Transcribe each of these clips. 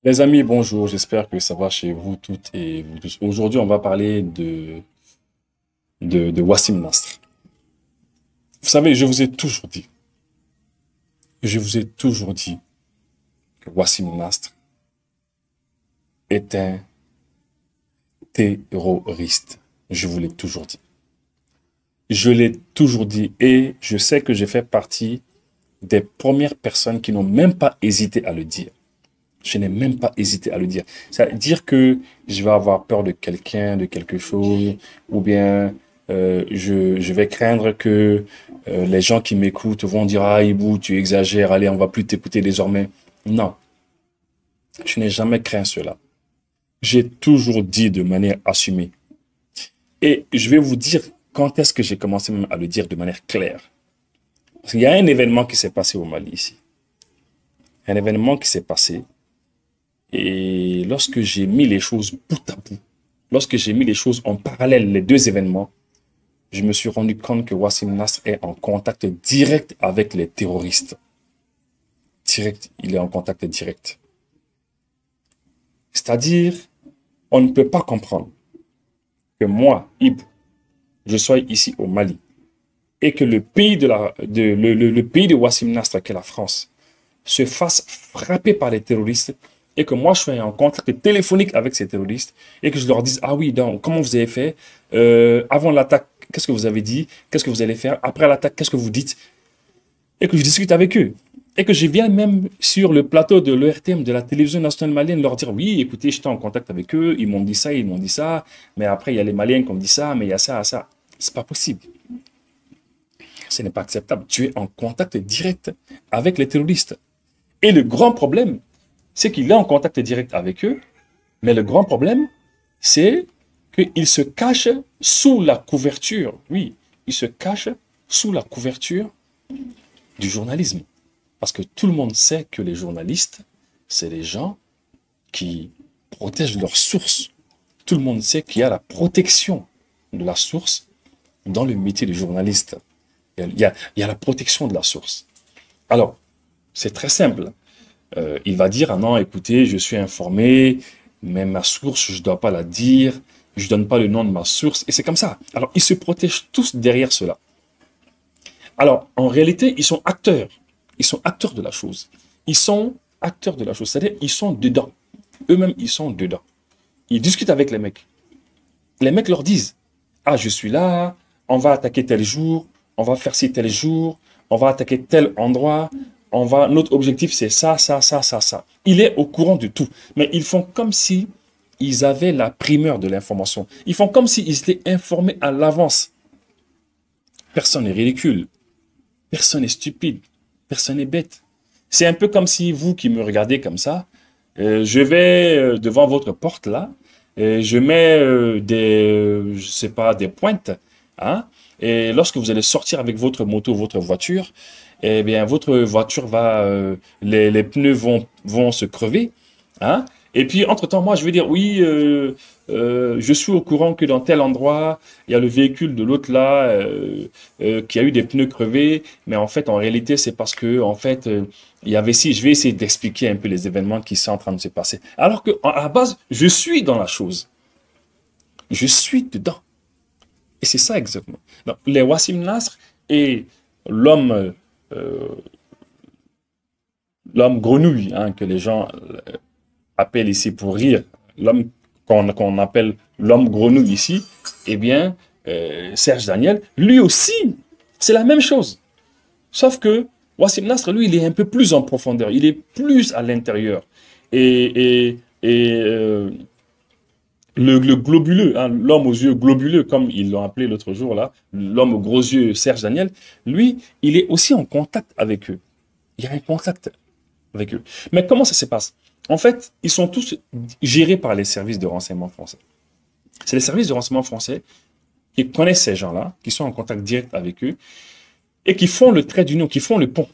Les amis, bonjour, j'espère que ça va chez vous toutes et vous tous. Aujourd'hui, on va parler de Wassim Nasr. Vous savez, je vous ai toujours dit que Wassim Nasr est un terroriste. Je vous l'ai toujours dit. Je l'ai toujours dit et je sais que j'ai fait partie des premières personnes qui n'ont même pas hésité à le dire. Je n'ai même pas hésité à le dire. C'est-à-dire que je vais avoir peur de quelqu'un, de quelque chose, ou bien je vais craindre que les gens qui m'écoutent vont dire «Ah, Ibou, tu exagères, allez, on va plus t'écouter désormais». Non, je n'ai jamais craint cela. J'ai toujours dit de manière assumée. Et je vais vous dire quand est-ce que j'ai commencé même à le dire de manière claire. Parce qu'il y a un événement qui s'est passé au Mali ici. Un événement qui s'est passé. Et lorsque j'ai mis les choses bout à bout, lorsque j'ai mis les choses en parallèle, les deux événements, je me suis rendu compte que Wassim Nasr est en contact direct avec les terroristes. Direct, il est en contact direct. C'est-à-dire, on ne peut pas comprendre que moi, Ibou, je sois ici au Mali et que le pays le pays de Wassim Nasr, qui est la France, se fasse frapper par les terroristes et que moi je sois en contact téléphonique avec ces terroristes et que je leur dise, ah oui, donc comment vous avez fait, avant l'attaque, qu'est-ce que vous avez dit, qu'est-ce que vous allez faire, après l'attaque, qu'est-ce que vous dites, et que je discute avec eux. Et que je viens même sur le plateau de l'ERTM, de la télévision nationale malienne, leur dire, oui, écoutez, j'étais en contact avec eux, ils m'ont dit ça, ils m'ont dit ça, mais après il y a les Maliens qui ont dit ça, mais il y a ça, ça. C'est pas possible. Ce n'est pas acceptable. Tu es en contact direct avec les terroristes. Et le grand problème, c'est qu'il est en contact direct avec eux, mais le grand problème, c'est qu'il se cache sous la couverture. Oui, il se cache sous la couverture du journalisme. Parce que tout le monde sait que les journalistes, c'est les gens qui protègent leurs sources. Tout le monde sait qu'il y a la protection de la source dans le métier de journaliste. Il y a la protection de la source. Alors, c'est très simple. Il va dire, ah non, écoutez, je suis informé, mais ma source, je ne dois pas la dire, je ne donne pas le nom de ma source, et c'est comme ça. Alors, ils se protègent tous derrière cela. Alors, en réalité, ils sont acteurs. Ils sont acteurs de la chose. Ils sont acteurs de la chose, c'est-à-dire ils sont dedans. Eux-mêmes, ils sont dedans. Ils discutent avec les mecs. Les mecs leur disent, ah, je suis là, on va attaquer tel jour, on va faire ci tel jour, on va attaquer tel endroit, notre objectif c'est ça, ça, ça, ça, ça. Il est au courant de tout. Mais ils font comme si ils avaient la primeur de l'information. Ils font comme s'ils étaient informés à l'avance. Personne n'est ridicule. Personne n'est stupide. Personne n'est bête. C'est un peu comme si vous qui me regardez comme ça, je vais devant votre porte là, je mets je sais pas, des pointes, hein, et lorsque vous allez sortir avec votre moto, votre voiture, eh bien, votre voiture les pneus vont se crever, hein. Et puis, entre-temps, moi, je vais dire, oui, je suis au courant que dans tel endroit, il y a le véhicule de l'autre là, qui a eu des pneus crevés, mais en fait, en réalité, c'est parce que, en fait, il y avait si, je vais essayer d'expliquer un peu les événements qui sont en train de se passer. Alors que, à la base, je suis dans la chose. Je suis dedans. Et c'est ça exactement. Donc, les Wassim Nasr et l'homme l'homme grenouille, hein, que les gens appellent ici pour rire, l'homme qu'on appelle l'homme grenouille ici, eh bien, Serge Daniel, lui aussi, c'est la même chose. Sauf que Wassim Nasr, lui, il est un peu plus en profondeur, il est plus à l'intérieur. Et le globuleux, hein, l'homme aux yeux globuleux, comme ils l'ont appelé l'autre jour là, l'homme aux gros yeux, Serge Daniel, lui, il est aussi en contact avec eux. Il y a un contact avec eux. Mais comment ça se passe? En fait, ils sont tous gérés par les services de renseignement français. C'est les services de renseignement français qui connaissent ces gens-là, qui sont en contact direct avec eux, et qui font le trait d'union, qui font le pont.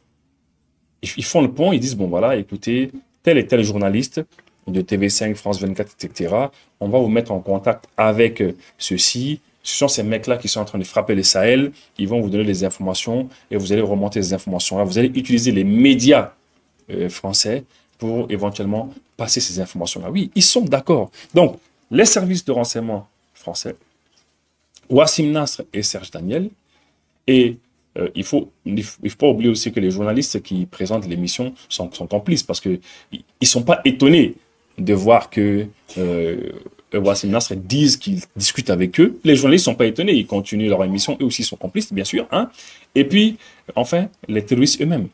Ils font le pont, ils disent, bon voilà, écoutez, tel et tel journaliste de TV5, France 24, etc., on va vous mettre en contact avec ceux-ci. Ce sont ces mecs-là qui sont en train de frapper le Sahel, ils vont vous donner des informations, et vous allez remonter ces informations-là. Vous allez utiliser les médias français pour éventuellement passer ces informations-là. Oui, ils sont d'accord. Donc, les services de renseignement français, Wassim Nasr et Serge Daniel, et il faut pas oublier aussi que les journalistes qui présentent l'émission sont complices parce qu'ils ne sont pas étonnés de voir que Wassim Nasr disent qu'ils discutent avec eux. Les journalistes ne sont pas étonnés, ils continuent leur émission, eux aussi sont complices, bien sûr. Hein. Et puis, enfin, les terroristes eux-mêmes.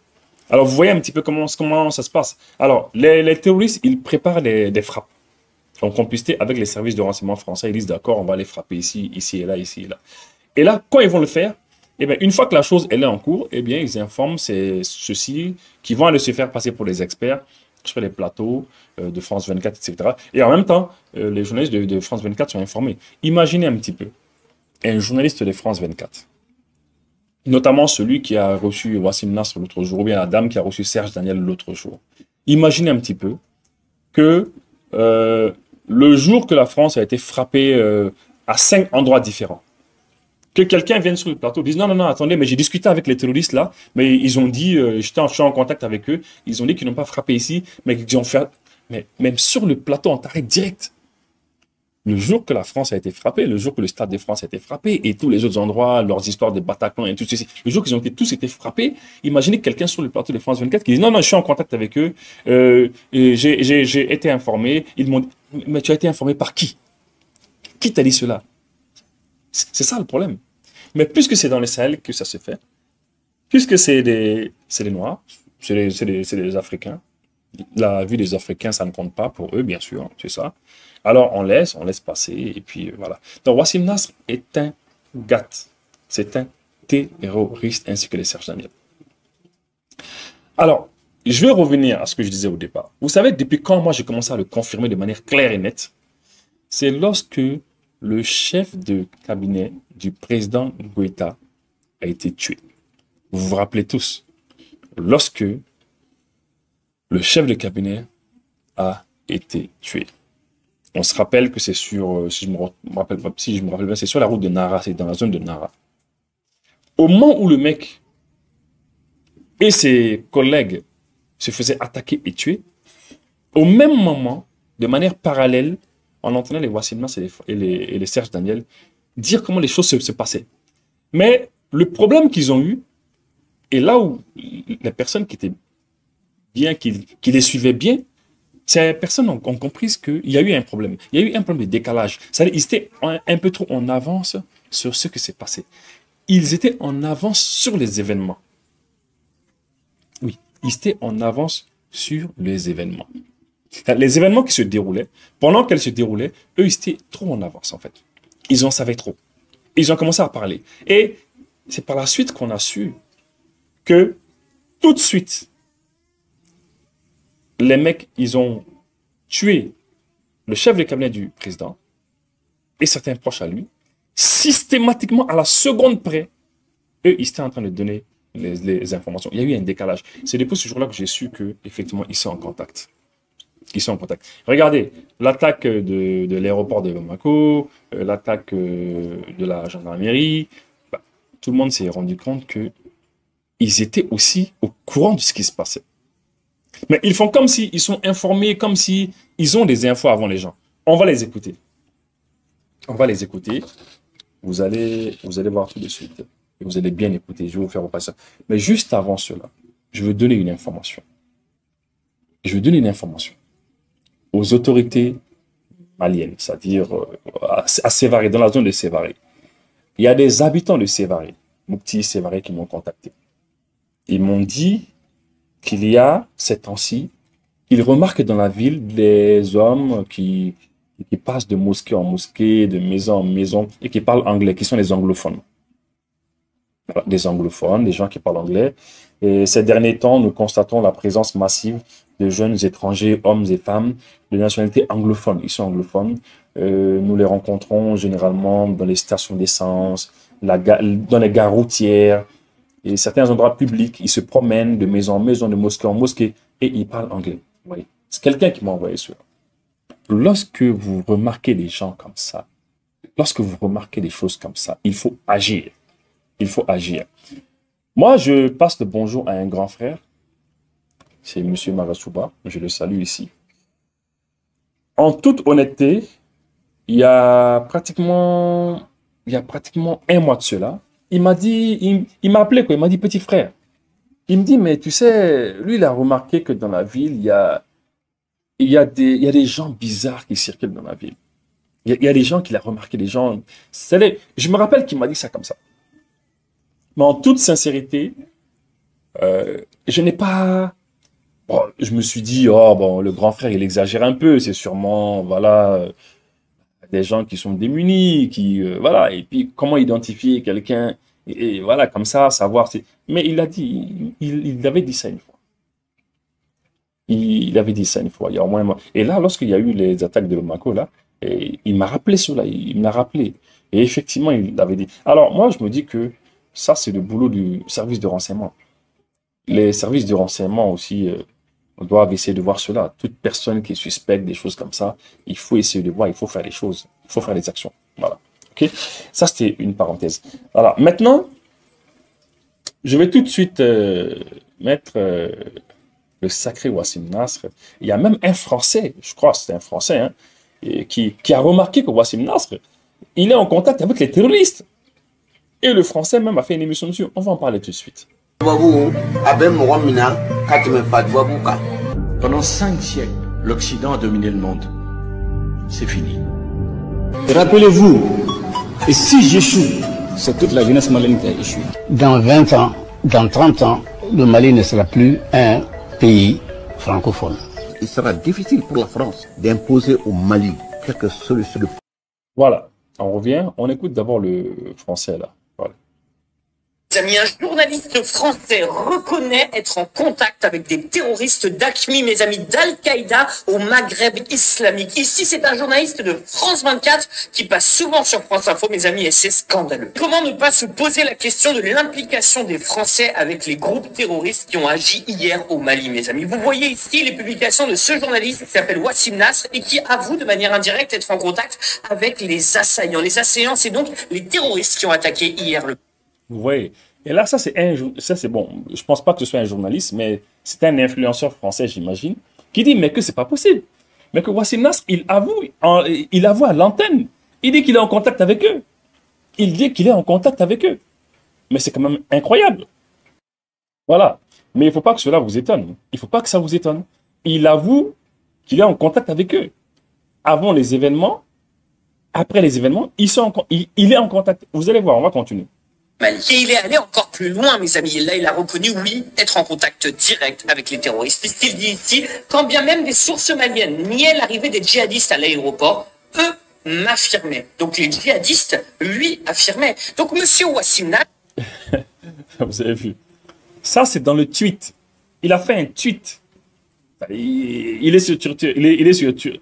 Alors, vous voyez un petit peu comment ça se passe. Alors, les terroristes, ils préparent des frappes en complicité avec les services de renseignement français. Ils disent, d'accord, on va les frapper ici, ici et là, ici et là. Et là, quand ils vont le faire, eh bien, une fois que la chose elle est en cours, eh bien, ils informent ceux-ci qui vont aller se faire passer pour les experts sur les plateaux de France 24, etc. Et en même temps, les journalistes de France 24 sont informés. Imaginez un petit peu un journaliste de France 24, notamment celui qui a reçu Wassim Nasr l'autre jour, ou bien la dame qui a reçu Serge Daniel l'autre jour. Imaginez un petit peu que le jour que la France a été frappée à 5 endroits différents, que quelqu'un vienne sur le plateau, dise non, non, non, attendez, mais j'ai discuté avec les terroristes là, mais ils ont dit, je suis en contact avec eux, ils ont dit qu'ils n'ont pas frappé ici, mais qu'ils ont fait, mais même sur le plateau, on t'arrête direct. Le jour que la France a été frappée, le jour que le Stade de France a été frappé, et tous les autres endroits, leurs histoires de Bataclan et tout ceci, le jour qu'ils ont tous été frappés, imaginez quelqu'un sur le plateau de France 24 qui dit non, non, je suis en contact avec eux, j'ai été informé, ils m'ont dit, mais tu as été informé par qui? Qui t'a dit cela? C'est ça le problème. Mais puisque c'est dans le Sahel que ça se fait, puisque c'est des Noirs, c'est des Africains, la vie des Africains, ça ne compte pas pour eux, bien sûr, c'est ça. Alors on laisse passer, et puis voilà. Donc Wassim Nasr est un GAT, c'est un terroriste, ainsi que les Serge Daniel. Alors, je vais revenir à ce que je disais au départ. Vous savez, depuis quand moi j'ai commencé à le confirmer de manière claire et nette, c'est lorsque le chef de cabinet du président Goïta a été tué. Vous vous rappelez tous, lorsque le chef de cabinet a été tué. On se rappelle que c'est sur, si je me rappelle bien, c'est sur la route de Nara, c'est dans la zone de Nara. Au moment où le mec et ses collègues se faisaient attaquer et tuer, au même moment, de manière parallèle, on entendait les Wassim Nasr et les Serge Daniel dire comment les choses se passaient. Mais le problème qu'ils ont eu, et là où les personnes qui étaient bien, qui les suivaient bien, ces personnes ont compris qu'il y a eu un problème. Il y a eu un problème de décalage. C'est-à-dire qu'ils étaient un peu trop en avance sur ce qui s'est passé. Ils étaient en avance sur les événements. Oui, ils étaient en avance sur les événements. Les événements qui se déroulaient, pendant qu'elles se déroulaient, eux, ils étaient trop en avance, en fait. Ils en savaient trop. Ils ont commencé à parler. Et c'est par la suite qu'on a su que, tout de suite, les mecs, ils ont tué le chef de cabinet du président et certains proches à lui, systématiquement, à la seconde près, eux, ils étaient en train de donner les informations. Il y a eu un décalage. C'est depuis ce jour-là que j'ai su qu'effectivement, ils sont en contact. Ils sont en contact. Regardez, l'attaque de l'aéroport de Bamako, l'attaque de la gendarmerie, bah, tout le monde s'est rendu compte qu'ils étaient aussi au courant de ce qui se passait. Mais ils font comme s'ils sont informés, comme s'ils ont des infos avant les gens. On va les écouter. On va les écouter. Vous allez voir tout de suite. Et vous allez bien écouter. Je vais vous faire repasser ça. Mais juste avant cela, je veux donner une information. Je veux donner une information aux autorités maliennes, c'est-à-dire à Sévaré, dans la zone de Sévaré. Il y a des habitants de Sévaré, Moukti, Sévaré, qui m'ont contacté. Ils m'ont dit qu'il y a, ces temps-ci, ils remarquent dans la ville des hommes qui passent de mosquée en mosquée, de maison en maison, et qui parlent anglais, qui sont des anglophones. Voilà, des anglophones, des gens qui parlent anglais. Et ces derniers temps, nous constatons la présence massive de jeunes étrangers, hommes et femmes, de nationalité anglophone. Ils sont anglophones. Nous les rencontrons généralement dans les stations d'essence, dans les gares routières, et certains endroits publics. Ils se promènent de maison en maison, de mosquée en mosquée, et ils parlent anglais. Oui. C'est quelqu'un qui m'a envoyé cela. Lorsque vous remarquez des gens comme ça, lorsque vous remarquez des choses comme ça, il faut agir. Il faut agir. Moi, je passe le bonjour à un grand frère c'est M. Marasouba, je le salue ici. En toute honnêteté, il y a pratiquement un mois de cela, il m'a dit, il m'a appelé, quoi, il m'a dit, petit frère, il me dit, mais tu sais, lui, il a remarqué que dans la ville, il y a des gens bizarres qui circulent dans la ville. Il y a des gens qu'il a remarqué, des gens... Je me rappelle qu'il m'a dit ça comme ça. Mais en toute sincérité, je n'ai pas... Bon, je me suis dit, oh, bon, le grand frère, il exagère un peu. C'est sûrement, voilà, des gens qui sont démunis, voilà. Et puis, comment identifier quelqu'un, et voilà, comme ça, savoir... Mais il a dit, il avait dit ça une fois. Il avait dit ça une fois, il y a au moins un mois. Et là, lorsqu'il y a eu les attaques de Bamako, là, et il m'a rappelé cela, il me l'a rappelé. Et effectivement, il l'avait dit. Alors, moi, je me dis que ça, c'est le boulot du service de renseignement. Les services de renseignement aussi doivent essayer de voir cela. Toute personne qui est suspecte, des choses comme ça, il faut essayer de voir, il faut faire des choses, il faut faire des actions. Voilà. OK? Ça, c'était une parenthèse. Voilà. Maintenant, je vais tout de suite mettre le sacré Wassim Nasr. Il y a même un Français, je crois que c'est un Français, hein, qui a remarqué que Wassim Nasr, il est en contact avec les terroristes. Et le Français même a fait une émission dessus. On va en parler tout de suite. Pendant 5 siècles, l'Occident a dominé le monde. C'est fini. Rappelez-vous, et si j'échoue, c'est toute la jeunesse malienne qui a échoué. Dans 20 ans, dans 30 ans, le Mali ne sera plus un pays francophone. Il sera difficile pour la France d'imposer au Mali quelque solution de... Voilà, on revient. On écoute d'abord le français là. Voilà. Mes amis, un journaliste français reconnaît être en contact avec des terroristes d'AQMI, mes amis, d'Al-Qaïda au Maghreb islamique. Ici, c'est un journaliste de France 24 qui passe souvent sur France Info, mes amis, et c'est scandaleux. Comment ne pas se poser la question de l'implication des Français avec les groupes terroristes qui ont agi hier au Mali, mes amis? Vous voyez ici les publications de ce journaliste qui s'appelle Wassim Nasr et qui avoue de manière indirecte être en contact avec les assaillants. Les assaillants, c'est donc les terroristes qui ont attaqué hier le... Vous voyez. Et là, ça c'est bon. Je pense pas que ce soit un journaliste, mais c'est un influenceur français, j'imagine, qui dit mais que c'est pas possible. Mais que Wassim Nasr, il avoue à l'antenne. Il dit qu'il est en contact avec eux. Il dit qu'il est en contact avec eux. Mais c'est quand même incroyable. Voilà. Mais il ne faut pas que cela vous étonne. Il ne faut pas que ça vous étonne. Il avoue qu'il est en contact avec eux. Avant les événements, après les événements, il est en contact. Vous allez voir, on va continuer. Et il est allé encore plus loin, mes amis. Et là, il a reconnu, oui, être en contact direct avec les terroristes. Puisqu'il dit ici, quand bien même des sources maliennes niaient l'arrivée des djihadistes à l'aéroport, eux m'affirmaient. Donc les djihadistes, lui, affirmaient. Donc monsieur Wassim Nasr... Vous avez vu. Ça, c'est dans le tweet. Il a fait un tweet. Il est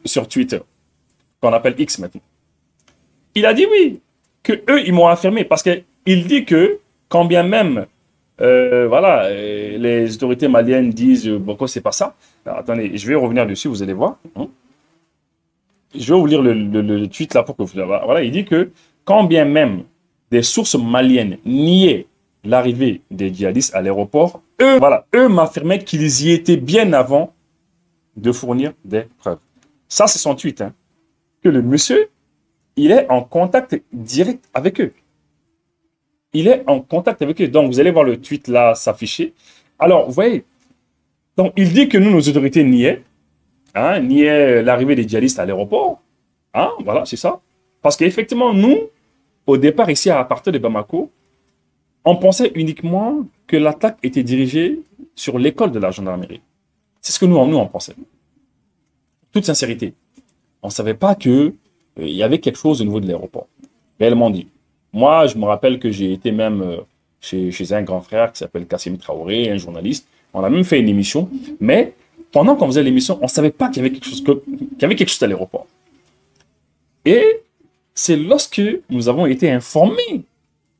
sur Twitter, qu'on appelle X maintenant. Il a dit oui, que eux, ils m'ont affirmé. Parce que il dit que, quand bien même, voilà, les autorités maliennes disent, bon, c'est pas ça. Alors, attendez, je vais revenir dessus, vous allez voir. Je vais vous lire le tweet là pour que vous... Voilà, il dit que, quand bien même des sources maliennes niaient l'arrivée des djihadistes à l'aéroport, eux m'affirmaient qu'ils y étaient bien avant de fournir des preuves. Ça, c'est son tweet, hein. Que le monsieur, il est en contact direct avec eux. Il est en contact avec eux. Donc, vous allez voir le tweet là s'afficher. Alors, vous voyez, donc il dit que nous, nos autorités niaient l'arrivée des djihadistes à l'aéroport. Hein, voilà, c'est ça. Parce qu'effectivement, nous, au départ, ici, à partir de Bamako, on pensait uniquement que l'attaque était dirigée sur l'école de la gendarmerie. C'est ce que nous, on pensait. Toute sincérité. On ne savait pas qu'il y avait quelque chose au niveau de l'aéroport. Réellement dit. Moi, je me rappelle que j'ai été même chez un grand frère qui s'appelle Kassim Traoré, un journaliste. On a même fait une émission. Mais pendant qu'on faisait l'émission, on ne savait pas qu'il y avait quelque chose à l'aéroport. Et c'est lorsque nous avons été informés,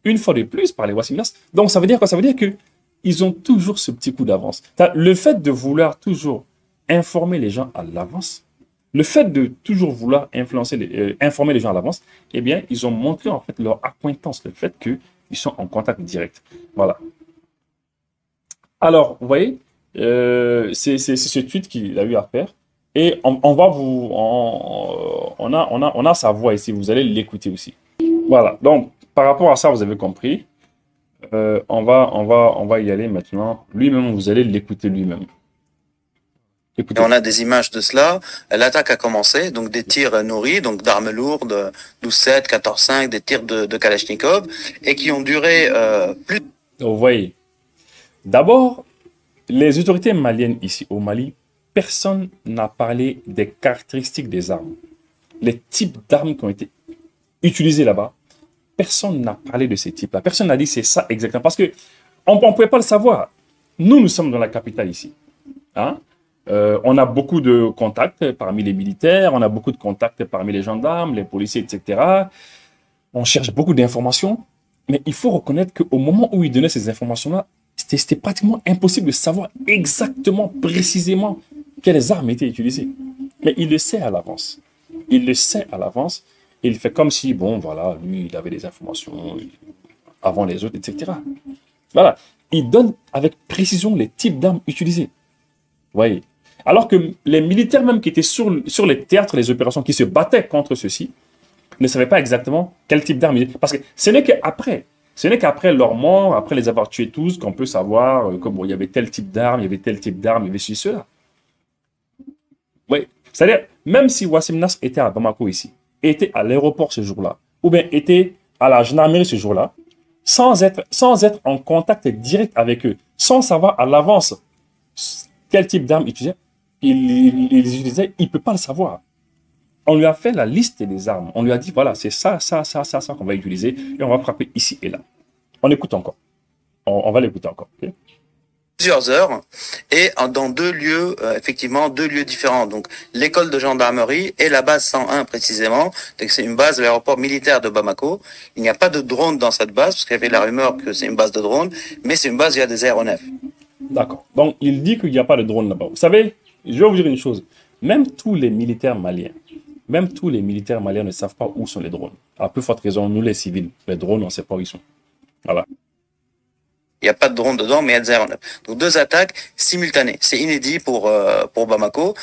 une fois de plus, par les Wassim Nasr. Donc, ça veut dire quoi? Ça veut dire qu'ils ont toujours ce petit coup d'avance. Le fait de vouloir toujours informer les gens à l'avance, le fait de toujours vouloir informer les gens à l'avance, eh bien, ils ont montré en fait leur accointance, le fait qu'ils sont en contact direct. Voilà. Alors, vous voyez, C'est ce tweet qu'il a eu à faire. Et on va vous... on a sa voix ici, vous allez l'écouter aussi. Voilà, donc par rapport à ça, vous avez compris. On va y aller maintenant. Lui-même, vous allez l'écouter lui-même. Et on a des images de cela. L'attaque a commencé, donc des tirs nourris, donc d'armes lourdes, 12-7, 14-5, des tirs de Kalachnikov, et qui ont duré plus... Vous voyez, d'abord, les autorités maliennes ici au Mali, personne n'a parlé des caractéristiques des armes. Les types d'armes qui ont été utilisées là-bas, personne n'a parlé de ces types-là. Personne n'a dit c'est ça exactement, parce qu'on ne pouvait pas le savoir. Nous sommes dans la capitale ici. Hein? On a beaucoup de contacts parmi les militaires, on a beaucoup de contacts parmi les gendarmes, les policiers, etc. On cherche beaucoup d'informations, mais il faut reconnaître qu'au moment où ils donnaient ces informations-là, c'était pratiquement impossible de savoir exactement, précisément, quelles armes étaient utilisées. Mais il le sait à l'avance. Il le sait à l'avance, et il fait comme si, bon, voilà, lui, il avait des informations avant les autres, etc. Voilà. Il donne avec précision les types d'armes utilisées. Vous voyez. Alors que les militaires même qui étaient sur les théâtres, les opérations, qui se battaient contre ceux-ci, ne savaient pas exactement quel type d'armes. Parce que ce n'est qu'après leur mort, après les avoir tués tous, qu'on peut savoir que bon, il y avait tel type d'armes, il y avait tel type d'armes, il y avait ceci, cela. Oui. C'est-à-dire, même si Wassim Nasr était à Bamako ici, était à l'aéroport ce jour-là, ou bien était à la gendarmerie ce jour-là, sans être en contact direct avec eux, sans savoir à l'avance quel type d'armes il utilisait, il ne peut pas le savoir. On lui a fait la liste des armes. On lui a dit, voilà, c'est ça qu'on va utiliser et on va frapper ici et là. On écoute encore. On va l'écouter encore. Okay? Plusieurs heures et dans deux lieux, effectivement, deux lieux différents. Donc, l'école de gendarmerie et la base 101 précisément. C'est une base de l'aéroport militaire de Bamako. Il n'y a pas de drone dans cette base parce qu'il y avait la rumeur que c'est une base de drone, mais c'est une base où il y a des aéronefs. D'accord. Donc, il dit qu'il n'y a pas de drone là-bas. Vous savez, je vais vous dire une chose. Même tous les militaires maliens ne savent pas où sont les drones. À plus forte raison, nous les civils, les drones, on ne sait pas où ils sont. Voilà. Il n'y a pas de drone dedans, mais il y a des aéronefs. Donc, deux attaques simultanées. C'est inédit pour Bamako.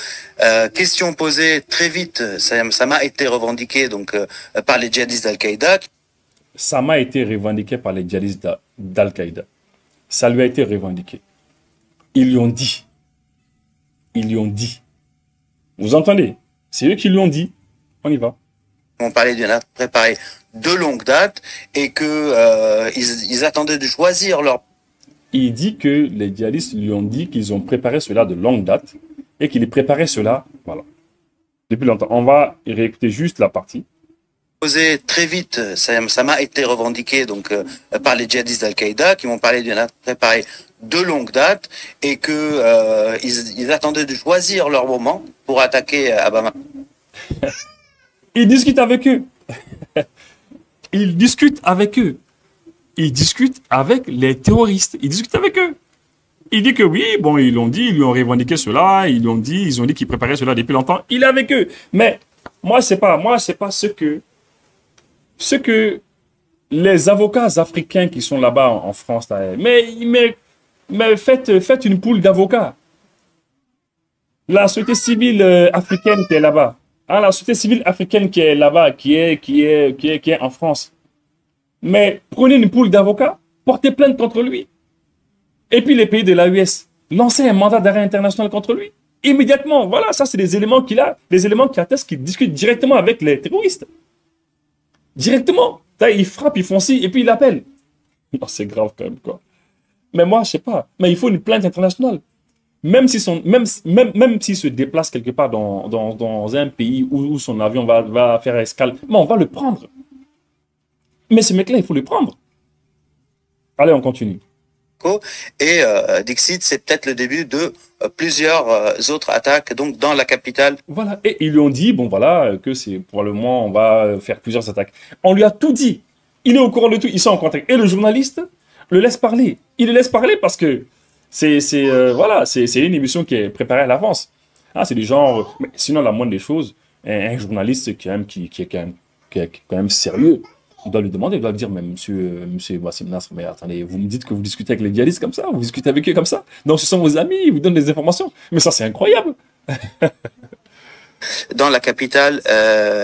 Question posée très vite. Ça m'a été revendiqué donc, par les djihadistes d'Al-Qaïda. Ça m'a été revendiqué par les djihadistes d'Al-Qaïda. Ça lui a été revendiqué. Ils lui ont dit. Ils lui ont dit. Vous entendez? C'est eux qui lui ont dit. On y va. On parlait d'une attaque préparée de longue date et que ils attendaient de choisir leur... Il dit que les djihadistes lui ont dit qu'ils ont préparé cela de longue date et qu'ils préparaient cela, voilà, depuis longtemps. On va réécouter juste la partie. Posé très vite, ça m'a été revendiqué donc par les djihadistes d'Al-Qaïda qui m'ont parlé d'une attaque préparée de longue date et que ils attendaient de choisir leur moment pour attaquer à Bamako. Ils discutent avec eux. Ils discutent avec eux. Ils discutent avec les terroristes. Ils discutent avec eux. Il dit que oui, bon, ils l'ont dit, ils lui ont revendiqué cela, ils ont dit qu'ils préparaient cela depuis longtemps. Il est avec eux. Mais moi, c'est pas ce que les avocats africains qui sont là-bas en France, là, mais faites une poule d'avocats. La société civile africaine qui est là-bas. Hein, la société civile africaine qui est là-bas, qui est en France. Mais prenez une poule d'avocats, portez plainte contre lui. Et puis les pays de l'AES, lancez un mandat d'arrêt international contre lui. Immédiatement, voilà, ça c'est des éléments qu'il a, des éléments qui attestent qu'il discute directement avec les terroristes. Directement. Là, il frappe, il font ci, et puis il appelle. Non, c'est grave quand même, quoi. Mais moi, je sais pas. Mais il faut une plainte internationale. Même s'il se déplace quelque part dans un pays où son avion va faire escale, mais on va le prendre. Mais ce mec-là, il faut le prendre. Allez, on continue. Et Dixit, c'est peut-être le début de plusieurs autres attaques donc dans la capitale. Voilà, et ils lui ont dit, bon voilà, que c'est pour le moment, on va faire plusieurs attaques. On lui a tout dit. Il est au courant de tout, ils sont en contact. Et le journaliste le laisse parler. Il le laisse parler parce que voilà, c'est une émission qui est préparée à l'avance. Ah, c'est du genre, mais sinon la moindre des choses, un journaliste qui est quand même sérieux, il doit lui demander, il doit lui dire, mais monsieur Wassim Nasr, mais attendez, vous me dites que vous discutez avec les djihadistes comme ça, vous discutez avec eux comme ça, donc ce sont vos amis, ils vous donnent des informations. Mais ça, c'est incroyable. Dans la capitale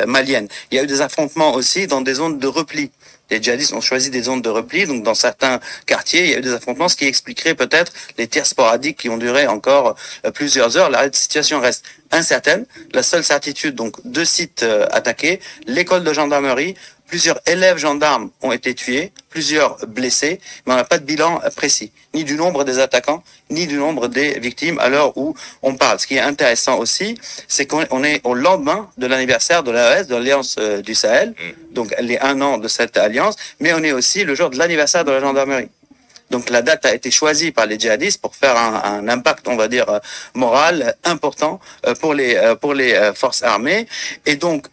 malienne. Il y a eu des affrontements aussi dans des zones de repli. Les djihadistes ont choisi des zones de repli, donc dans certains quartiers, il y a eu des affrontements, ce qui expliquerait peut-être les tirs sporadiques qui ont duré encore plusieurs heures. La situation reste incertaine. La seule certitude, donc 2 sites attaqués, l'école de gendarmerie, plusieurs élèves gendarmes ont été tués, plusieurs blessés, mais on n'a pas de bilan précis, ni du nombre des attaquants, ni du nombre des victimes à l'heure où on parle. Ce qui est intéressant aussi, c'est qu'on est au lendemain de l'anniversaire de l'AES, de l'Alliance du Sahel, donc les 1 an de cette alliance, mais on est aussi le jour de l'anniversaire de la gendarmerie. Donc la date a été choisie par les djihadistes pour faire un impact, on va dire, moral important pour les forces armées. Et donc,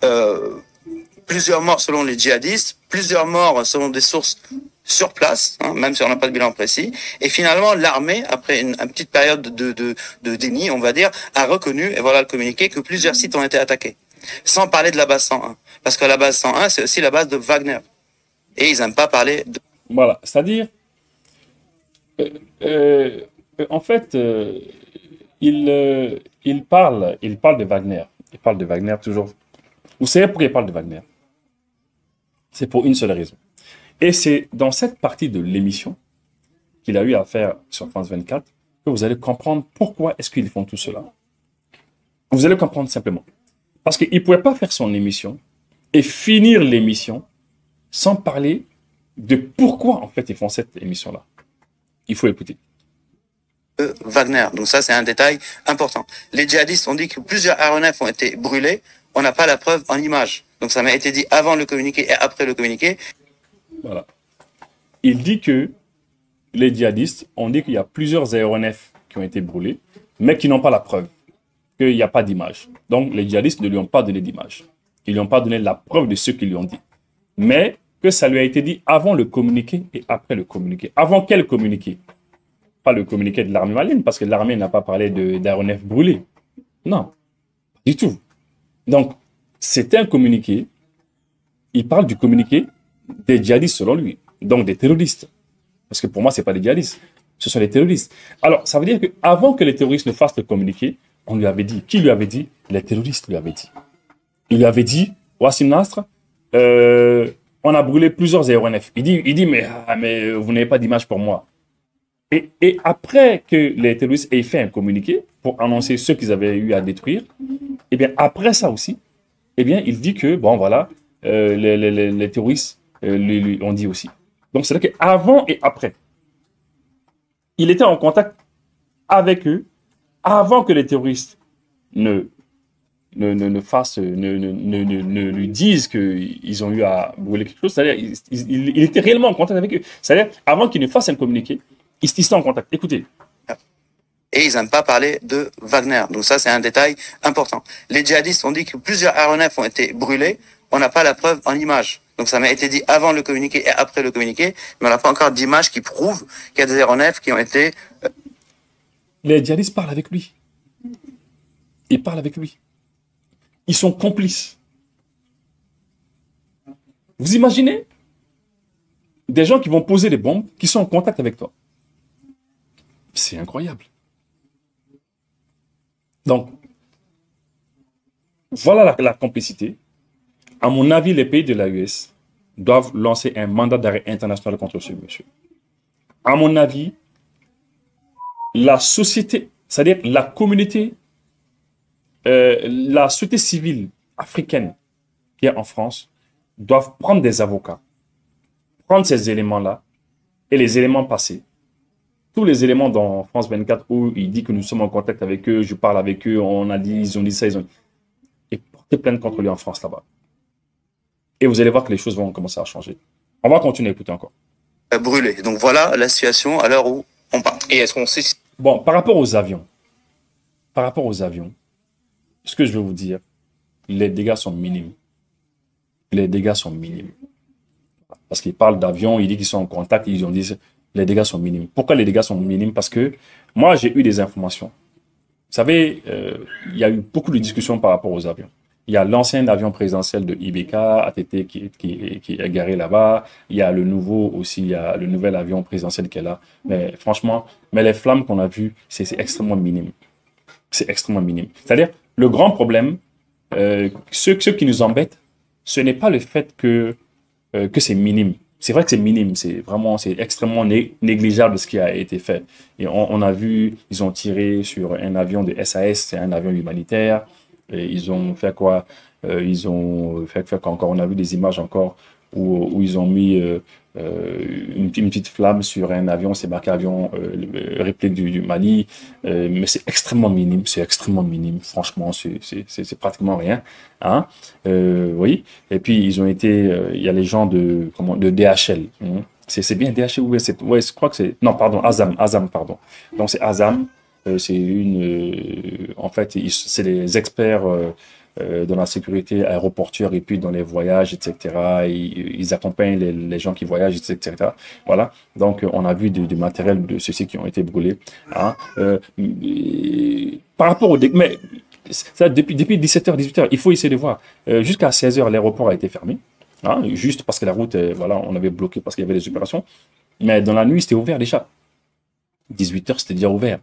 plusieurs morts selon les djihadistes, plusieurs morts selon des sources sur place, hein, même si on n'a pas de bilan précis. Et finalement, l'armée, après une petite période de déni, on va dire, a reconnu, et voilà le communiqué, que plusieurs sites ont été attaqués. Sans parler de la base 101. Parce que la base 101, c'est aussi la base de Wagner. Et ils n'aiment pas parler de... Voilà, c'est-à-dire, en fait, il parle de Wagner. Il parle de Wagner toujours. Vous savez pourquoi il parle de Wagner? C'est pour une seule raison. Et c'est dans cette partie de l'émission qu'il a eu à faire sur France 24 que vous allez comprendre pourquoi est-ce qu'ils font tout cela. Vous allez comprendre simplement. Parce qu'il ne pouvait pas faire son émission et finir l'émission sans parler de pourquoi en fait ils font cette émission-là. Il faut écouter. Wagner. Donc ça, c'est un détail important. Les djihadistes ont dit que plusieurs aéronefs ont été brûlés. On n'a pas la preuve en image. Donc ça m'a été dit avant le communiqué et après le communiqué. Voilà. Il dit que les djihadistes ont dit qu'il y a plusieurs aéronefs qui ont été brûlés, mais qui n'ont pas la preuve, qu'il n'y a pas d'image. Donc les djihadistes ne lui ont pas donné d'image. Ils ne lui ont pas donné la preuve de ce qu'ils lui ont dit. Mais que ça lui a été dit avant le communiqué et après le communiqué. Avant quel communiqué? Pas le communiqué de l'armée malienne, parce que l'armée n'a pas parlé d'aéronefs brûlés. Non, du tout. Donc, c'était un communiqué. Il parle du communiqué des djihadistes, selon lui. Donc, des terroristes. Parce que pour moi, ce n'est pas des djihadistes. Ce sont des terroristes. Alors, ça veut dire qu'avant que les terroristes ne fassent le communiqué, on lui avait dit. Qui lui avait dit? Les terroristes lui avaient dit. Il lui avait dit, Wassim Nasr, on a brûlé plusieurs aéronefs. Il dit mais vous n'avez pas d'image pour moi. Et après que les terroristes aient fait un communiqué pour annoncer ce qu'ils avaient eu à détruire, et bien après ça aussi, eh bien il dit que, bon voilà, les terroristes lui ont dit aussi. Donc c'est-à-dire qu'avant et après, il était en contact avec eux avant que les terroristes ne lui disent qu'ils ont eu à brûler quelque chose. C'est-à-dire il était réellement en contact avec eux. C'est-à-dire avant qu'ils ne fassent un communiqué, ils étaient en contact. Écoutez. Et ils n'aiment pas parler de Wagner. Donc ça, c'est un détail important. Les djihadistes ont dit que plusieurs aéronefs ont été brûlés. On n'a pas la preuve en image. Donc ça m'a été dit avant le communiqué et après le communiqué. Mais on n'a pas encore d'image qui prouve qu'il y a des aéronefs qui ont été... Les djihadistes parlent avec lui. Ils parlent avec lui. Ils sont complices. Vous imaginez des gens qui vont poser des bombes, qui sont en contact avec toi. C'est incroyable. Donc, voilà la complicité. À mon avis, les pays de l'AES doivent lancer un mandat d'arrêt international contre ce monsieur. À mon avis, la société, c'est-à-dire la communauté, la société civile africaine qui est en France, doivent prendre des avocats, prendre ces éléments-là et les éléments passés, tous les éléments dans France 24 où il dit que nous sommes en contact avec eux, je parle avec eux, on a dit, ils ont dit ça, et porter plainte contre lui en France là-bas. Et vous allez voir que les choses vont commencer à changer. On va continuer à écouter encore. Brûlés. Donc voilà la situation à l'heure où on parle. Et est-ce qu'on sait... Bon, par rapport aux avions, ce que je veux vous dire, les dégâts sont minimes. Les dégâts sont minimes. Parce qu'il parle d'avions, il dit qu'ils sont en contact, ils ont dit les dégâts sont minimes. Pourquoi les dégâts sont minimes? Parce que moi, j'ai eu des informations. Vous savez, il y a eu beaucoup de discussions par rapport aux avions. Il y a l'ancien avion présidentiel de IBK, ATT, qui est garé là-bas. Il y a le nouveau aussi, il y a le nouvel avion présidentiel qui est là. Mais franchement, les flammes qu'on a vues, c'est extrêmement minime. C'est extrêmement minime. C'est-à-dire, le grand problème, ce qui nous embête, ce n'est pas le fait que c'est minime. C'est vrai que c'est minime, c'est extrêmement négligeable ce qui a été fait. Et on a vu, ils ont tiré sur un avion de SAS, c'est un avion humanitaire. Et ils ont fait quoi? Ils ont fait encore, on a vu des images encore où ils ont mis une petite flamme sur un avion, c'est marqué avion réplique du Mali, mais c'est extrêmement minime, franchement, c'est pratiquement rien, hein? Oui. Et puis ils ont été, il y a les gens de DHL, hein? C'est bien DHL ou ouais, je crois que c'est, non, pardon, Azam, pardon. Donc c'est Azam. C'est en fait, c'est les experts dans la sécurité aéroportuaire et puis dans les voyages, etc. Ils accompagnent les gens qui voyagent, etc. Voilà. Donc, on a vu du matériel de ceux-ci qui ont été brûlés. Hein. Par rapport mais ça, depuis 17h, 18h, il faut essayer de voir. Jusqu'à 16h, l'aéroport a été fermé. Hein, juste parce que la route, voilà, on avait bloqué parce qu'il y avait des opérations. Mais dans la nuit, c'était ouvert déjà. 18h, c'était déjà ouvert.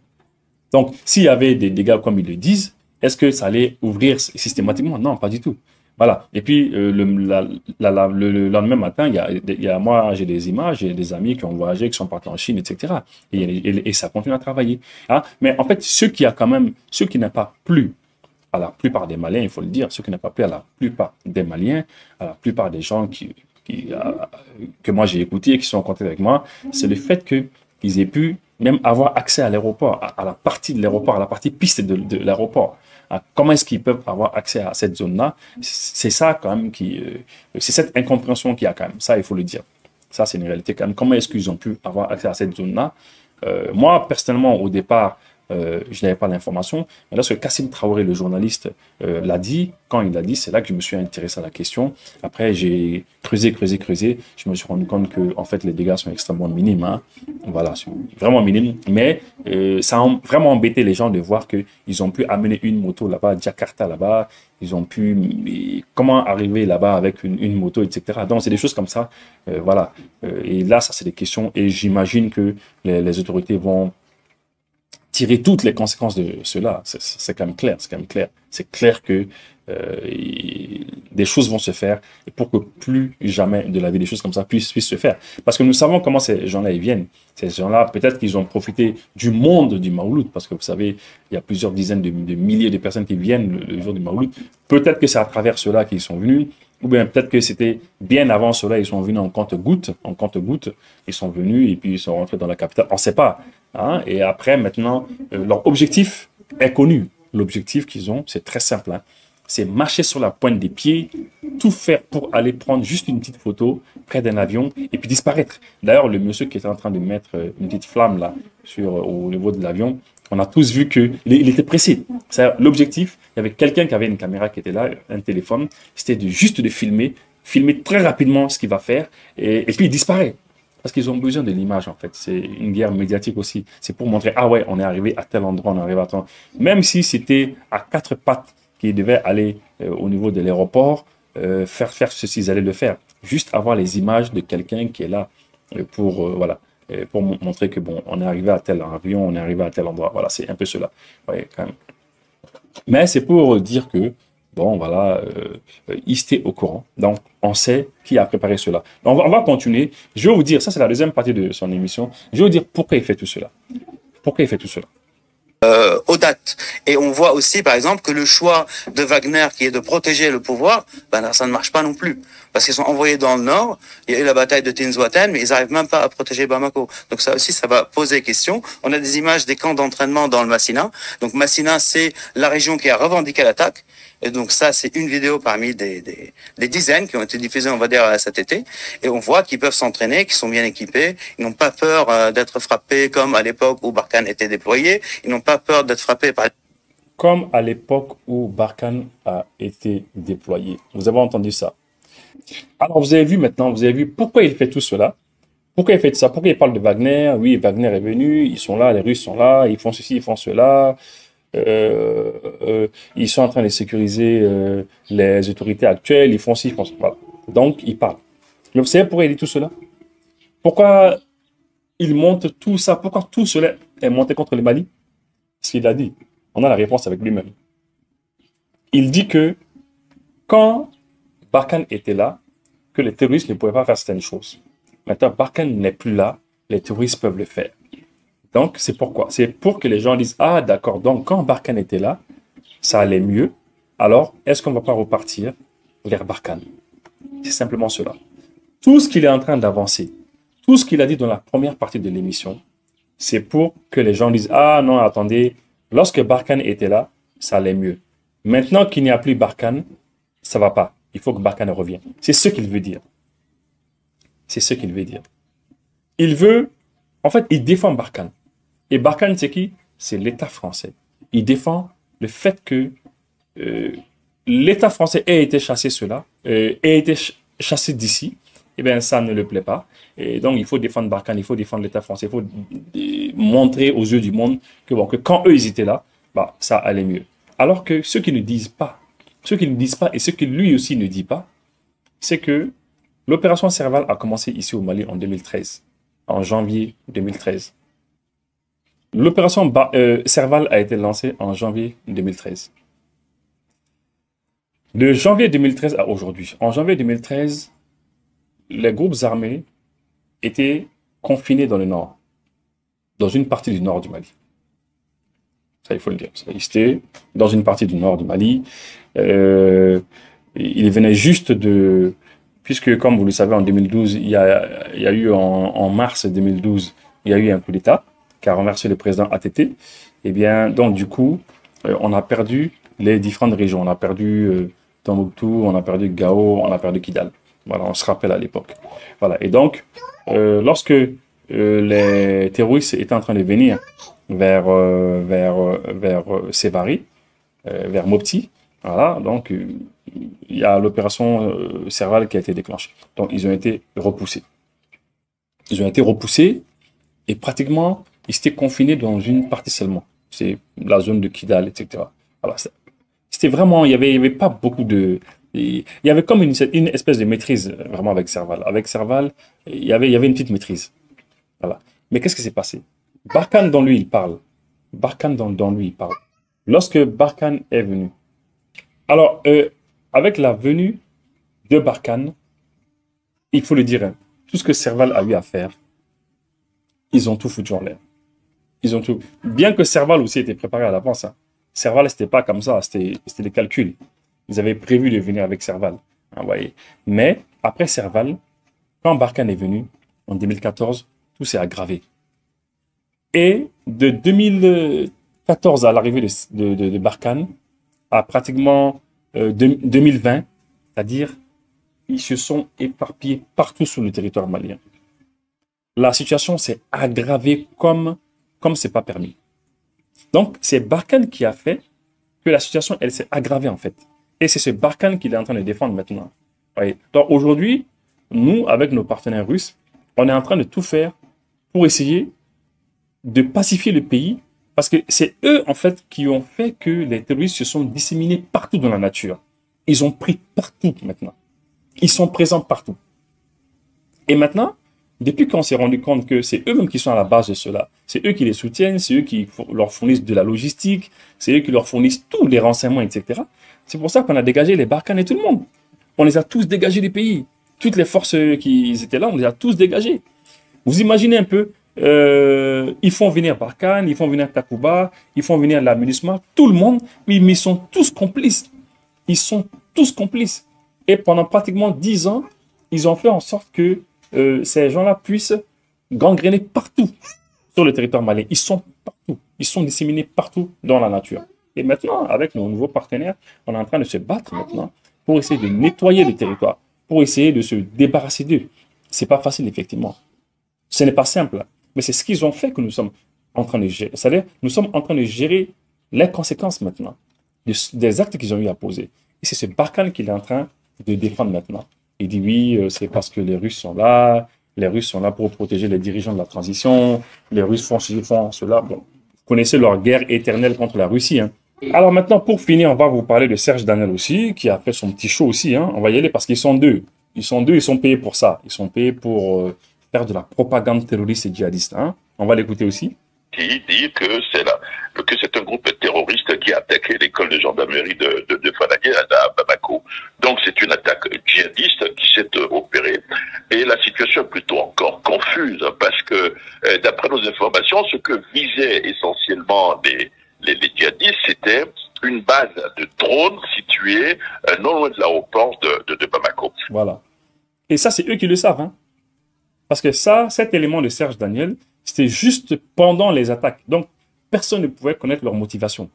Donc, s'il y avait des dégâts comme ils le disent, est-ce que ça allait ouvrir systématiquement? Non, pas du tout. Voilà. Et puis, le lendemain matin, moi, j'ai des images, j'ai des amis qui ont voyagé, qui sont partis en Chine, etc. Et ça continue à travailler. Hein? Mais en fait, ce qui n'a pas plu à la plupart des Maliens, il faut le dire, ce qui n'a pas plu à la plupart des Maliens, à la plupart des gens que moi j'ai écoutés et qui sont en contact avec moi, c'est le fait qu'ils aient pu même avoir accès à l'aéroport, à la partie de l'aéroport, à la partie piste de l'aéroport. Comment est-ce qu'ils peuvent avoir accès à cette zone-là? C'est ça quand même c'est cette incompréhension qu'il y a quand même. Ça, il faut le dire. Ça, c'est une réalité quand même. Comment est-ce qu'ils ont pu avoir accès à cette zone-là? Moi, personnellement, au départ, je n'avais pas l'information. Mais lorsque Kassim Traoré, le journaliste, l'a dit, quand il l'a dit, c'est là que je me suis intéressé à la question. Après, j'ai creusé. Je me suis rendu compte que, en fait, les dégâts sont extrêmement minimes. Hein. Voilà, c'est vraiment minime. Mais ça a vraiment embêté les gens de voir qu'ils ont pu amener une moto là-bas, Jakarta là-bas. Ils ont pu, comment arriver là-bas avec une moto, etc. Donc, c'est des choses comme ça. Voilà. Et là, ça, c'est des questions. Et j'imagine que les autorités vont tirer toutes les conséquences de cela. C'est quand même clair. C'est clair que des choses vont se faire pour que plus jamais de la vie des choses comme ça puissent se faire. Parce que nous savons comment ces gens-là ils viennent. Ces gens-là, peut-être qu'ils ont profité du monde du Mawlud, parce que vous savez, il y a plusieurs dizaines de milliers de personnes qui viennent le jour du Mawlud. Peut-être que c'est à travers cela qu'ils sont venus, ou bien peut-être que c'était bien avant cela, ils sont venus en compte-gouttes, ils sont venus et puis ils sont rentrés dans la capitale. On ne sait pas. Hein? Et après, maintenant, leur objectif est connu. L'objectif qu'ils ont, c'est très simple. Hein? C'est marcher sur la pointe des pieds, tout faire pour aller prendre juste une petite photo près d'un avion et puis disparaître. D'ailleurs, le monsieur qui était en train de mettre une petite flamme là au niveau de l'avion, on a tous vu qu'il était pressé. L'objectif, il y avait quelqu'un qui avait une caméra qui était là, un téléphone, c'était juste de filmer très rapidement ce qu'il va faire et puis il disparaît. Parce qu'ils ont besoin de l'image, en fait. C'est une guerre médiatique aussi. C'est pour montrer, ah ouais, on est arrivé à tel endroit, on est arrivé à tel endroit. Même si c'était à quatre pattes qu'ils devaient aller au niveau de l'aéroport, faire ceci, ils allaient le faire. Juste avoir les images de quelqu'un qui est là pour montrer que, bon, on est arrivé à tel avion, on est arrivé à tel endroit. Voilà, c'est un peu cela. Ouais, quand même. Mais c'est pour dire que, bon, voilà, il était au courant. Donc, on sait qui a préparé cela. Donc, on va continuer. Je vais vous dire, ça c'est la deuxième partie de son émission. Je vais vous dire pourquoi il fait tout cela. Aux dates. Et on voit aussi, par exemple, que le choix de Wagner, qui est de protéger le pouvoir, ben, ça ne marche pas non plus. Parce qu'ils sont envoyés dans le nord, il y a eu la bataille de Tinzouaten, mais ils n'arrivent même pas à protéger Bamako. Donc ça aussi, ça va poser question. On a des images des camps d'entraînement dans le Massina. Donc Massina, c'est la région qui a revendiqué l'attaque. Et donc ça, c'est une vidéo parmi des dizaines qui ont été diffusées, on va dire, cet été. Et on voit qu'ils peuvent s'entraîner, qu'ils sont bien équipés. Ils n'ont pas peur d'être frappés comme à l'époque où Barkhane était déployé. Ils n'ont pas peur d'être frappés par... Comme à l'époque où Barkhane a été déployé. Vous avez entendu ça. Alors, vous avez vu pourquoi il fait tout cela. Pourquoi il fait ça? Pourquoi il parle de Wagner? Oui, Wagner est venu, ils sont là, les Russes sont là, ils font ceci, ils font cela. ils sont en train de sécuriser les autorités actuelles, ils font ci, ils font ça. Voilà. Donc, il parle. Mais vous savez pourquoi il dit tout cela? Pourquoi il monte tout ça? Pourquoi tout cela est monté contre le Mali? Ce qu'il a dit. On a la réponse avec lui-même. Il dit que quand Barkhane était là, que les terroristes ne pouvaient pas faire certaines choses. Maintenant, Barkhane n'est plus là, les terroristes peuvent le faire. Donc, c'est pourquoi. C'est pour que les gens disent, ah d'accord, donc quand Barkhane était là, ça allait mieux. Alors, est-ce qu'on ne va pas repartir vers Barkhane? C'est simplement cela. Tout ce qu'il est en train d'avancer, tout ce qu'il a dit dans la première partie de l'émission, c'est pour que les gens disent, ah non, attendez, lorsque Barkhane était là, ça allait mieux. Maintenant qu'il n'y a plus Barkhane, ça ne va pas. Il faut que Barkhane revienne. C'est ce qu'il veut dire. C'est ce qu'il veut dire. Il veut, en fait, il défend Barkhane. Et Barkhane, c'est qui? C'est l'État français. Il défend le fait que l'État français ait été chassé ait été chassé d'ici. Eh bien, ça ne le plaît pas. Et donc, il faut défendre Barkhane, il faut défendre l'État français, il faut montrer aux yeux du monde que, bon, que quand eux, ils étaient là, bah, ça allait mieux. Alors que ceux qui ne disent pas, et ce que lui aussi ne dit pas, c'est que l'opération Serval a commencé ici au Mali en 2013, en janvier 2013. L'opération Serval a été lancée en janvier 2013. De janvier 2013 à aujourd'hui, en janvier 2013, les groupes armés étaient confinés dans le nord, dans une partie du nord du Mali. Ça, il faut le dire. Ils étaient dans une partie du nord du Mali. Ils venaient juste de... Puisque, comme vous le savez, en 2012, il y a eu, en mars 2012, il y a eu un coup d'État qui a renversé le président ATT. Et bien, donc, du coup, on a perdu les différentes régions. On a perdu Tombouctou, on a perdu Gao, on a perdu Kidal. Voilà, on se rappelle à l'époque. Voilà. Et donc, lorsque les terroristes étaient en train de venir vers Sévari, vers Mopti, voilà, donc il y a l'opération Serval qui a été déclenchée. Donc, ils ont été repoussés. Ils ont été repoussés et pratiquement, ils étaient confinés dans une partie seulement. C'est la zone de Kidal, etc. Voilà, c'était vraiment, il y avait pas beaucoup de... Il y avait comme une espèce de maîtrise vraiment avec Serval. Avec Serval, il y avait une petite maîtrise. Voilà. Mais qu'est-ce qui s'est passé? Barkhane, dans lui, il parle. Barkhane, dans lui, il parle. Lorsque Barkhane est venu. Alors, avec la venue de Barkhane, il faut le dire, hein, tout ce que Serval a eu à faire, ils ont tout foutu en l'air. Ils ont tout. Bien que Serval aussi était préparé à l'avance. Hein. Serval, c'était pas comme ça, c'était des calculs. Ils avaient prévu de venir avec Serval. Hein, voyez. Mais après Serval, quand Barkhane est venu, en 2014, tout s'est aggravé. Et de 2014 à l'arrivée de Barkhane, à pratiquement 2020, c'est-à-dire, ils se sont éparpillés partout sur le territoire malien. La situation s'est aggravée comme c'est pas permis. Donc, c'est Barkhane qui a fait que la situation, elle s'est aggravée en fait. Et c'est ce Barkhane qu'il est en train de défendre maintenant. Voyez. Donc aujourd'hui, nous, avec nos partenaires russes, on est en train de tout faire pour essayer de pacifier le pays, parce que c'est eux, en fait, qui ont fait que les terroristes se sont disséminés partout dans la nature. Ils ont pris partout maintenant. Ils sont présents partout. Et maintenant, depuis qu'on s'est rendu compte que c'est eux-mêmes qui sont à la base de cela, c'est eux qui les soutiennent, c'est eux qui leur fournissent de la logistique, c'est eux qui leur fournissent tous les renseignements, etc. C'est pour ça qu'on a dégagé les Barkhane et tout le monde. On les a tous dégagés du pays. Toutes les forces qui étaient là, on les a tous dégagés. Vous imaginez un peu, ils font venir Barkhane, ils font venir Takuba, ils font venir la MINUSMA, tout le monde, mais ils sont tous complices. Ils sont tous complices. Et pendant pratiquement 10 ans, ils ont fait en sorte que ces gens-là puissent gangréner partout sur le territoire malien. Ils sont partout. Ils sont disséminés partout dans la nature. Et maintenant, avec nos nouveaux partenaires, on est en train de se battre maintenant pour essayer de nettoyer le territoire, pour essayer de se débarrasser d'eux. C'est pas facile, effectivement. Ce n'est pas simple, mais c'est ce qu'ils ont fait que nous sommes en train de gérer. C'est-à-dire, nous sommes en train de gérer les conséquences maintenant des actes qu'ils ont eu à poser. Et c'est ce Barkhane qu'il est en train de défendre maintenant. Il dit oui, c'est parce que les Russes sont là pour protéger les dirigeants de la transition, les Russes font ceci, font cela. Bon, connaissez leur guerre éternelle contre la Russie. Hein. Alors maintenant, pour finir, on va vous parler de Serge Daniel aussi, qui a fait son petit show aussi. Hein. On va y aller parce qu'ils sont deux. Ils sont deux, ils sont payés pour ça. Ils sont payés pour faire de la propagande terroriste et djihadiste. Hein. On va l'écouter aussi. Qui dit que c'est un groupe terroriste qui a attaqué l'école de gendarmerie de Fanagué à Bamako. Donc c'est une attaque djihadiste qui s'est opérée. Et la situation est plutôt encore confuse parce que d'après nos informations, ce que visaient essentiellement les djihadistes, c'était une base de drones située non loin de l'aéroport de Bamako. Voilà. Et ça, c'est eux qui le savent. Hein. Parce que ça, cet élément de Serge Daniel, c'était juste pendant les attaques. Donc, personne ne pouvait connaître leur motivation.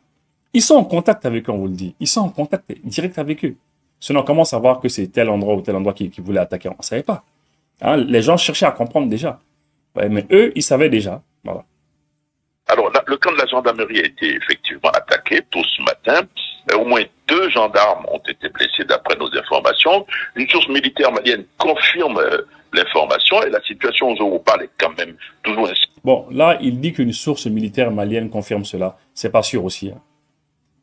Ils sont en contact avec eux, on vous le dit. Ils sont en contact direct avec eux. Sinon, comment savoir que c'est tel endroit ou tel endroit qui voulait attaquer? On ne savait pas. Hein, les gens cherchaient à comprendre déjà. Ouais, mais eux, ils savaient déjà. Voilà. Alors, le camp de la gendarmerie a été effectivement attaqué tôt ce matin. Au moins 2 gendarmes ont été blessés d'après nos informations. Une source militaire malienne confirme l'information et la situation où on vous parle est quand même toujours... Bon, là, il dit qu'une source militaire malienne confirme cela. C'est pas sûr aussi. Hein.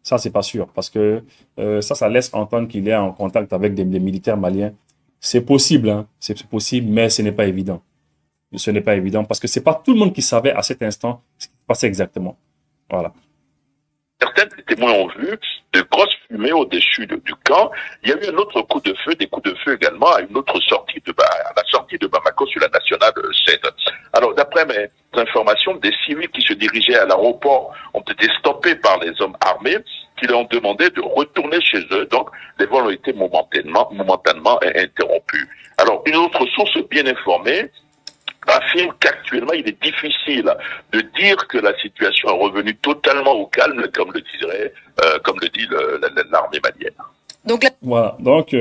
Ça, c'est pas sûr parce que ça laisse entendre qu'il est en contact avec des militaires maliens. C'est possible, hein. C'est possible, mais ce n'est pas évident. Ce n'est pas évident parce que c'est pas tout le monde qui savait à cet instant ce qui se passait exactement. Voilà. Certains témoins ont vu de grosses fumées au-dessus du camp. Il y a eu un autre coup de feu, des coups de feu également à une autre sortie à la sortie de Bamako sur la nationale 7. Alors, d'après mes informations, des civils qui se dirigeaient à l'aéroport ont été stoppés par les hommes armés qui leur ont demandé de retourner chez eux. Donc, les vols ont été momentanément interrompus. Alors, une autre source bien informée affirme qu'actuellement, il est difficile de dire que la situation est revenue totalement au calme, comme le dit l'armée malienne. Donc, voilà. Donc,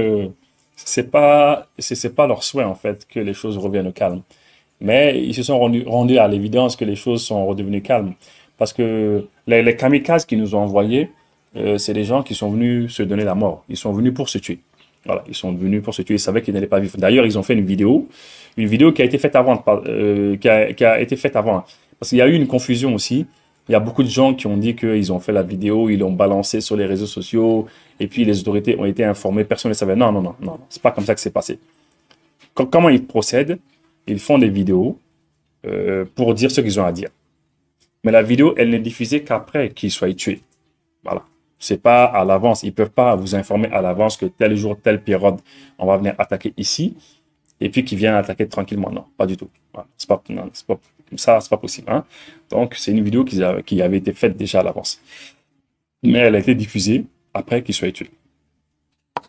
c'est pas leur souhait, en fait, que les choses reviennent au calme. Mais ils se sont rendus à l'évidence que les choses sont redevenues calmes. Parce que les kamikazes qui nous ont envoyés, c'est des gens qui sont venus se donner la mort. Ils sont venus pour se tuer. Voilà, ils sont venus pour se tuer. Ils savaient qu'ils n'allaient pas vivre. D'ailleurs, ils ont fait une vidéo qui a été faite avant, qui a été faite avant. Parce qu'il y a eu une confusion aussi. Il y a beaucoup de gens qui ont dit qu'ils ont fait la vidéo, ils l'ont balancée sur les réseaux sociaux, et puis les autorités ont été informées. Personne ne savait. Non, non, non, non. C'est pas comme ça que c'est passé. Comment ils procèdent? Ils font des vidéos pour dire ce qu'ils ont à dire. Mais la vidéo, elle n'est diffusée qu'après qu'ils soient tués. Voilà. C'est pas à l'avance. Ils peuvent pas vous informer à l'avance que tel jour, telle période, on va venir attaquer ici, et puis qu'ils viennent attaquer tranquillement. Non, pas du tout. Voilà. C'est pas comme ça, c'est pas possible. Hein. Donc, c'est une vidéo qui avait été faite déjà à l'avance. Mais elle a été diffusée après qu'ils soient tués.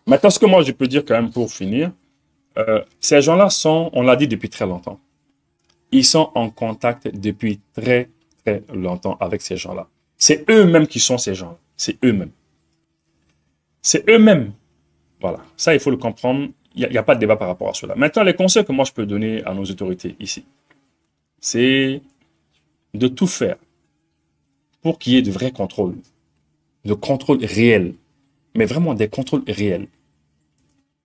Maintenant, ce que moi, je peux dire quand même pour finir, ces gens-là sont, on l'a dit depuis très longtemps, ils sont en contact depuis très, très longtemps avec ces gens-là. C'est eux-mêmes qui sont ces gens-là. C'est eux-mêmes. C'est eux-mêmes. Voilà. Ça, il faut le comprendre. Il n'y a pas de débat par rapport à cela. Maintenant, les conseils que moi, je peux donner à nos autorités ici, c'est de tout faire pour qu'il y ait de vrais contrôles. De contrôles réels. Mais vraiment des contrôles réels.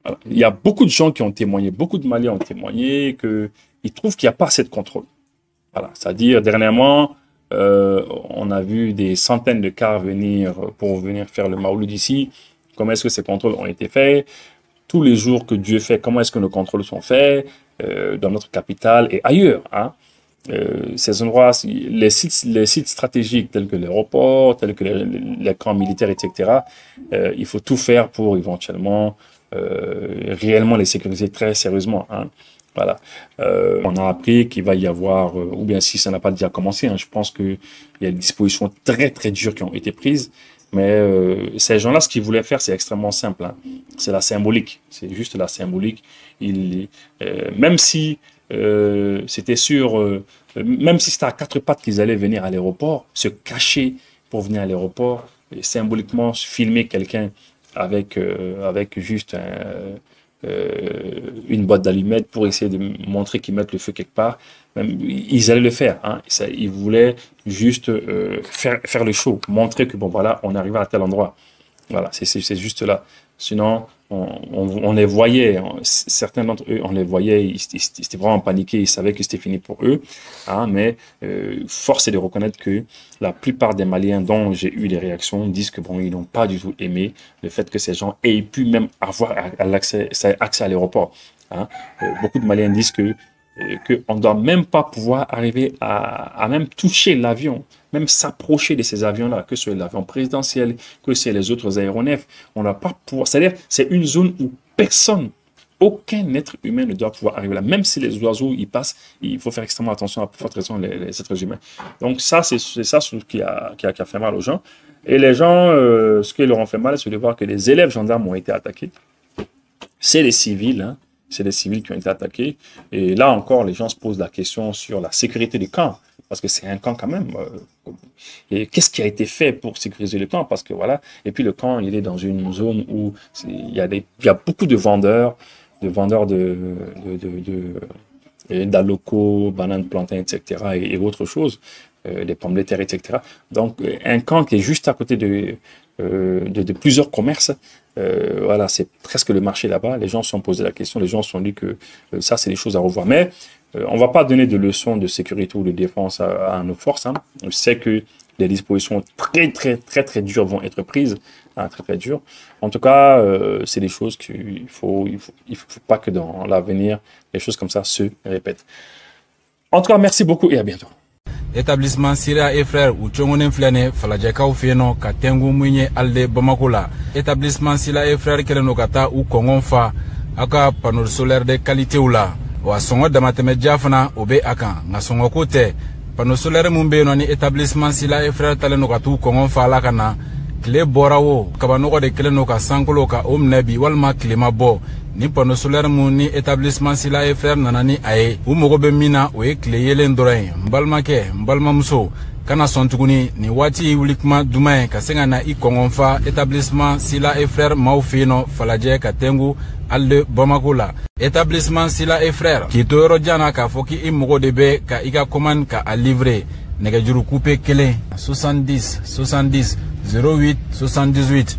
Alors, il y a beaucoup de gens qui ont témoigné, beaucoup de Maliens ont témoigné qu'ils trouvent qu'il n'y a pas assez de contrôle. Voilà. C'est-à-dire, dernièrement, on a vu des centaines de cars venir pour venir faire le Maouloud ici. Comment est-ce que ces contrôles ont été faits? Tous les jours que Dieu fait, comment est-ce que nos contrôles sont faits dans notre capitale et ailleurs, hein? Ces endroits, les sites stratégiques tels que l'aéroport, tels que les camps militaires, etc., il faut tout faire pour éventuellement réellement les sécuriser très sérieusement. Hein. Voilà. On a appris qu'il va y avoir, ou bien si ça n'a pas déjà commencé, hein, je pense qu'il y a des dispositions très très dures qui ont été prises. Mais ces gens-là, ce qu'ils voulaient faire, c'est extrêmement simple. Hein. C'est la symbolique. C'est juste la symbolique. Même si c'était sûr, même si c'était à 4 pattes qu'ils allaient venir à l'aéroport, se cacher pour venir à l'aéroport, et symboliquement filmer quelqu'un avec juste une boîte d'allumettes pour essayer de montrer qu'ils mettent le feu quelque part. Même, ils allaient le faire. Hein. Ils voulaient juste faire le show, montrer que bon voilà, on arrive à tel endroit. Voilà, c'est juste là. Sinon, on les voyait, certains d'entre eux, on les voyait, ils étaient vraiment paniqués, ils savaient que c'était fini pour eux. Hein, mais force est de reconnaître que la plupart des Maliens dont j'ai eu les réactions disent que bon, ils n'ont pas du tout aimé le fait que ces gens aient pu même avoir accès à l'aéroport. Hein. Beaucoup de Maliens disent qu'on ne doit même pas pouvoir arriver à même toucher l'avion, même s'approcher de ces avions-là, que ce soit l'avion présidentiel, que ce soit les autres aéronefs. On n'a pas pouvoir. C'est-à-dire, c'est une zone où personne, aucun être humain ne doit pouvoir arriver là. Même si les oiseaux y passent, il faut faire extrêmement attention à forte raison les êtres humains. Donc ça, c'est ça qui a fait mal aux gens. Et les gens, ce qui leur ont fait mal, c'est de voir que les élèves gendarmes ont été attaqués. C'est les civils, hein. C'est des civils qui ont été attaqués. Et là encore, les gens se posent la question sur la sécurité du camp. Parce que c'est un camp quand même. Et qu'est-ce qui a été fait pour sécuriser le camp? Parce que voilà. Et puis le camp, il est dans une zone où il y a beaucoup de vendeurs d'alocos, bananes, plantains, etc. et autres choses. Des pommes de terre, etc. Donc, un camp qui est juste à côté de plusieurs commerces. Voilà, c'est presque le marché là-bas. Les gens se sont posé la question, les gens se sont dit que ça, c'est des choses à revoir. Mais on ne va pas donner de leçons de sécurité ou de défense à nos forces. Hein. On sait que les dispositions très dures vont être prises. Hein, très dures. En tout cas, c'est des choses qu'il faut pas que dans l'avenir, les choses comme ça se répètent. En tout cas, merci beaucoup et à bientôt. Établissement Syria et frères ou Tchongonen Flane, Falajaka ou Fieno, Katengu Mouye Alde Bamakola. Établissement Syria et frères Kelenokata ou Kongonfa, Aka panneau solaire de qualité ou la. Wa songo damateme Jafana, Obe Akan, Nasongo Kote, panneau solaire Mumbe noni établissement Syria et frères Talenokatu Kongonfa Lakana, Kle Borao, Kabanoko de Kelenoka Sankoloka, Omnebi, Walma Klimabo. Ni panneau solaire ni établissement Syria et frères nanani aye ou mogobe mina ou clé yelen dorain mbalmake mbalmamso kana sontuguni ni wati ulikma dumain kasenga na ikongonfa établissement Syria et frères maufino falaje katengu alde Bamakola établissement Syria et frères qui toro jana ka foki imogo debe ka ika commande ka a livrer nega juru coupé kele 70 08 78